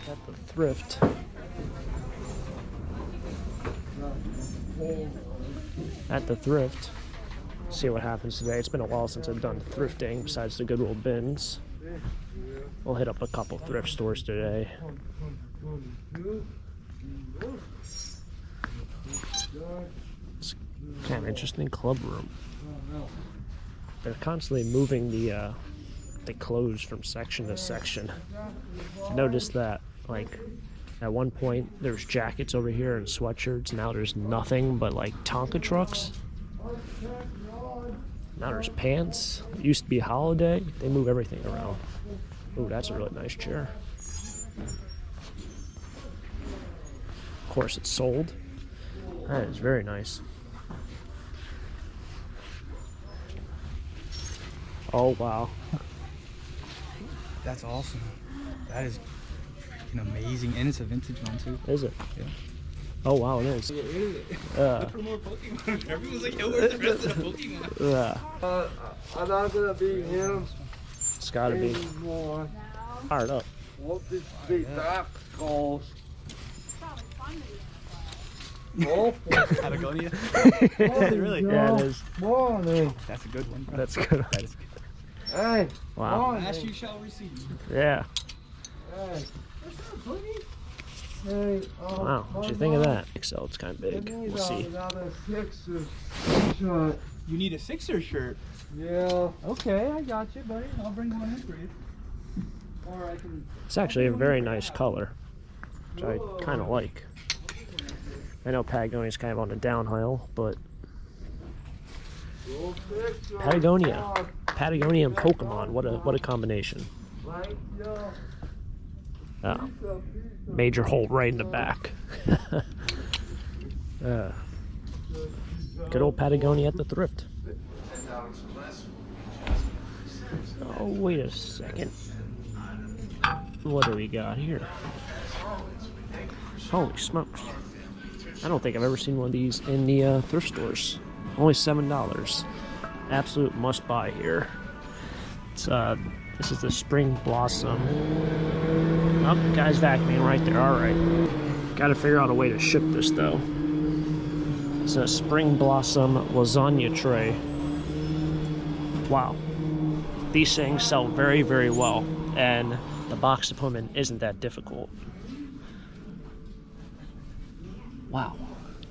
At the Thrift. At the Thrift. See what happens today. It's been a while since I've done thrifting besides the Goodwill bins. We'll hit up a couple thrift stores today. It's kind of interesting club room. They're constantly moving the clothes from section to section. Notice that, like, at one point there's jackets over here and sweatshirts. Now there's nothing but like Tonka trucks. Now there's pants. It used to be holiday. They move everything around. Ooh, that's a really nice chair. Of course, it's sold. That is very nice. Oh, wow. That's awesome. That is freaking amazing. And it's a vintage one, too. Is it? Yeah. Oh, wow, it is. Look for more Pokemon. Everyone's like, yo, where's the rest of the Pokemon? I'm not gonna be him. It's gotta be. Anymore. Fired up. What is the dark calls? Oh, Patagonia? really? Yeah, it is. Morning. That's a good one. That's good. That is good. Hey. Wow. Morning. Ask you shall receive. Yeah. Hey. Hey. Wow. What'd you think of that? XL, it's kind of big. We'll see. You need a Sixer shirt. Yeah. Okay, I got you, buddy. I'll bring one in for you. Or I can. It's actually a very nice color, which I kind of like. I know Patagonia's kind of on the downhill, but Patagonia and Pokemon, what a combination. Oh, major hole right in the back. Good old Patagonia at the Thrift. Oh, wait a second. What do we got here? Holy smokes. I don't think I've ever seen one of these in the thrift stores. Only $7. Absolute must buy here. It's this is the Spring Blossom. Oh, the guy's vacuuming right there. Alright. Gotta figure out a way to ship this though. It's a Spring Blossom lasagna tray. Wow. These things sell very, very well. And the box to put them in isn't that difficult. Wow.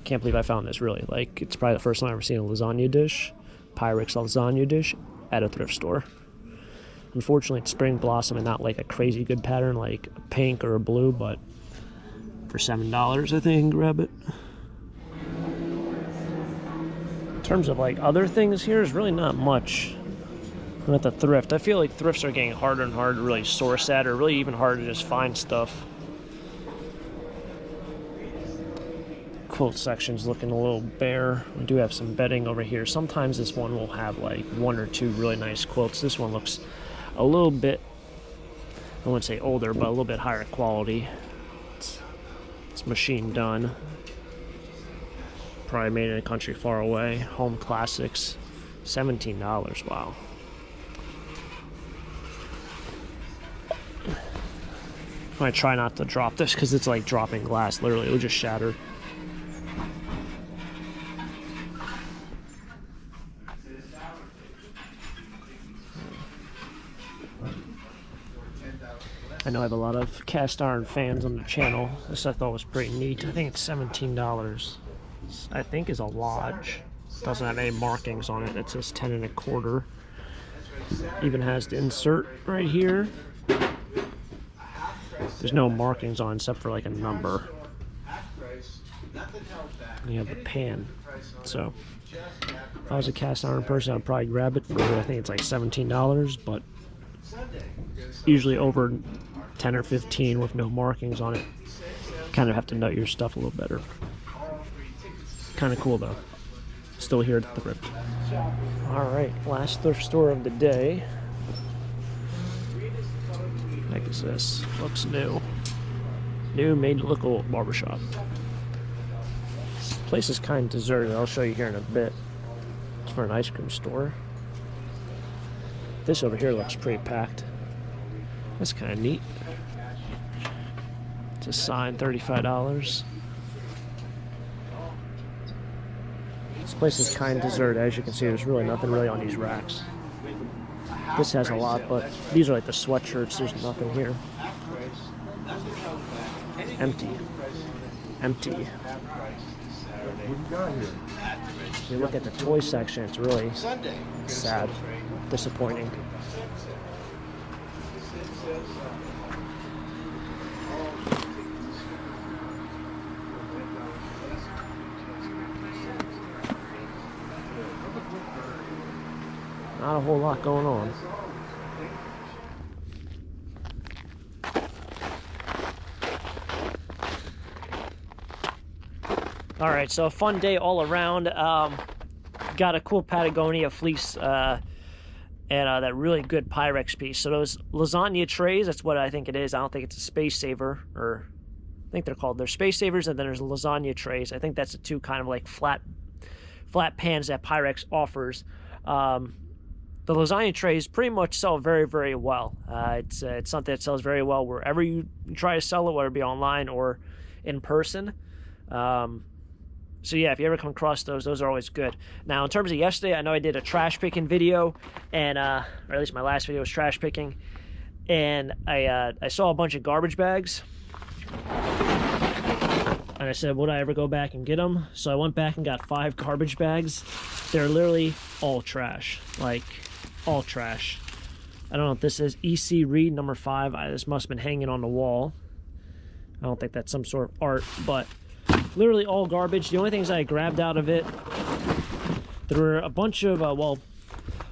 Can't believe I found this, really. Like, it's probably the first time I've ever seen a lasagna dish, Pyrex lasagna dish, at a thrift store. Unfortunately, it's Spring Blossom and not like a crazy good pattern like a pink or a blue, but for $7, I think I can grab it. In terms of like other things here, there's really not much. I'm at the Thrift. I feel like thrifts are getting harder and harder to really source at, or really even harder to just find stuff. Quilt section's looking a little bare. We do have some bedding over here. Sometimes this one will have like one or two really nice quilts. This one looks a little bit, I wouldn't say older, but a little bit higher quality. It's machine done. Probably made in a country far away. Home Classics, $17. Wow. I'm gonna try not to drop this because it's like dropping glass. Literally, it'll just shatter. I know I have a lot of cast iron fans on the channel. This I thought was pretty neat. I think it's $17. I think is a Lodge. Doesn't have any markings on it. It says 10 1/4. Even has the insert right here. There's no markings on except for like a number. And you have the pan. So if I was a cast iron person, I'd probably grab it for, I think it's like $17, but usually over 10 or 15 with no markings on it. Kind of have to nut your stuff a little better. Kind of cool though. Still here at the Thrift. Alright, last thrift store of the day. What the heck is this? Looks new. New, made to look old barbershop. This place is kind of deserted. I'll show you here in a bit. It's for an ice cream store. This over here looks pretty packed. That's kind of neat. It's a sign, $35. This place is kind of deserted. As you can see, there's really nothing really on these racks. This has a lot, but these are like the sweatshirts. There's nothing here. Empty. Empty. If you look at the toy section, it's really sad, disappointing. Not a whole lot going on. All right, so a fun day all around. Got a cool Patagonia fleece and that really good Pyrex piece. So those lasagna trays, that's what I think it is. I don't think it's a space saver, or I think they're space savers, and then there's lasagna trays. I think that's the two kind of like flat pans that Pyrex offers. The lasagna trays pretty much sell very, very well. It's something that sells very well wherever you try to sell it, whether it be online or in person. So yeah, if you ever come across those are always good. Now, in terms of yesterday, I know I did a trash picking video, and or at least my last video was trash picking, and I saw a bunch of garbage bags, and I said, would I ever go back and get them? So I went back and got 5 garbage bags. They're literally all trash, like all trash. I don't know if this is EC Reed number 5. This must have been hanging on the wall. I don't think that's some sort of art, but literally all garbage. The only things I grabbed out of it, there were a bunch of, well,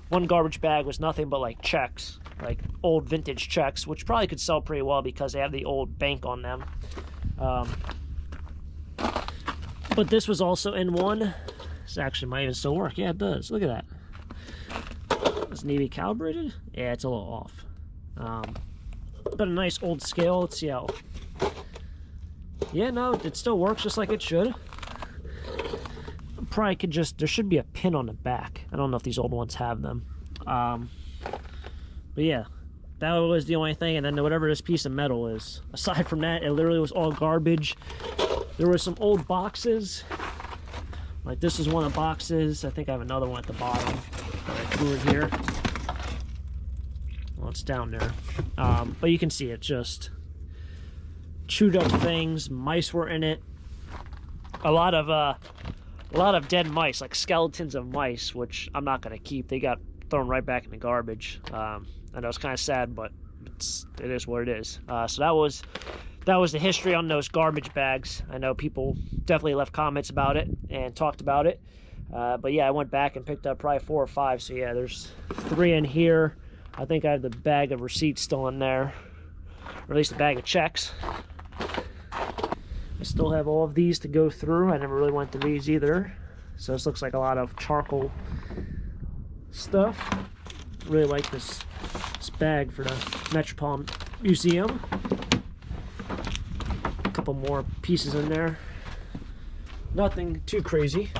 one garbage bag was nothing but like checks, like old vintage checks, which probably could sell pretty well because they have the old bank on them. But this was also in one. This actually might even still work. Yeah, it does. Look at that. Is it maybe calibrated? Yeah, it's a little off. But a nice old scale. Let's see how. Yeah, no, it still works just like it should. Probably could just, there should be a pin on the back. I don't know if these old ones have them. But yeah, that was the only thing. And then whatever this piece of metal is. Aside from that, it literally was all garbage. There were some old boxes. Like this is one of the boxes. I think I have another one at the bottom that I threw in here. Well, it's down there. But you can see it just chewed up things. Mice were in it. A lot of dead mice, like skeletons of mice, which I'm not gonna keep. They got thrown right back in the garbage. I know it's kind of sad, but it is what it is. So that was the history on those garbage bags. I know people definitely left comments about it and talked about it. But yeah, I went back and picked up probably 4 or 5. So yeah, there's 3 in here. I think I have the bag of receipts still in there, or at least a bag of checks. I still have all of these to go through. I never really went through these either. So this looks like a lot of charcoal stuff. Really like this bag for the Metropolitan Museum. A couple more pieces in there. Nothing too crazy.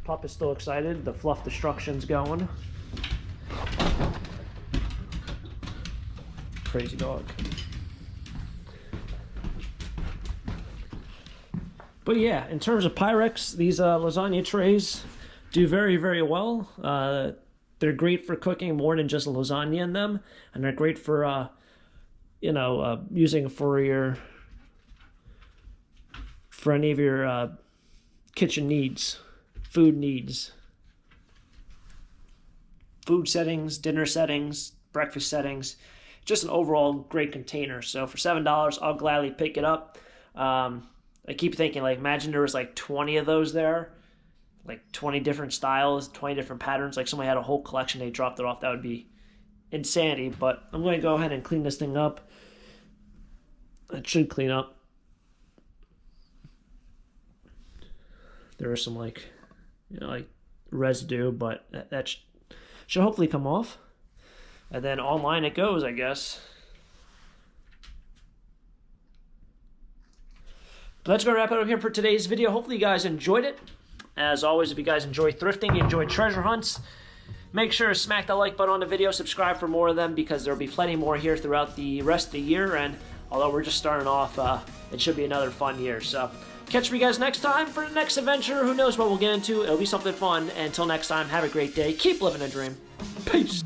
Pup is still excited. The fluff destruction's going. Crazy dog. But yeah, in terms of Pyrex, these lasagna trays do very, very well. They're great for cooking more than just lasagna in them, and they're great for using for any of your kitchen needs, food needs, food settings, dinner settings, breakfast settings. Just an overall great container. So for $7, I'll gladly pick it up. I keep thinking, like, imagine there was like 20 of those there, like 20 different styles, 20 different patterns. Like somebody had a whole collection, they dropped it off. That would be insanity. But I'm going to go ahead and clean this thing up. It should clean up. There is some like residue, but that should hopefully come off. And then online it goes, I guess. But that's going to wrap it up here for today's video. Hopefully you guys enjoyed it. As always, if you guys enjoy thrifting, you enjoy treasure hunts, Make sure to smack the like button on the video, subscribe for more of them because there'll be plenty more here throughout the rest of the year. And although we're just starting off, it should be another fun year. So catch me guys next time for the next adventure. Who knows what we'll get into? It'll be something fun. And until next time, have a great day. Keep living a dream. Peace.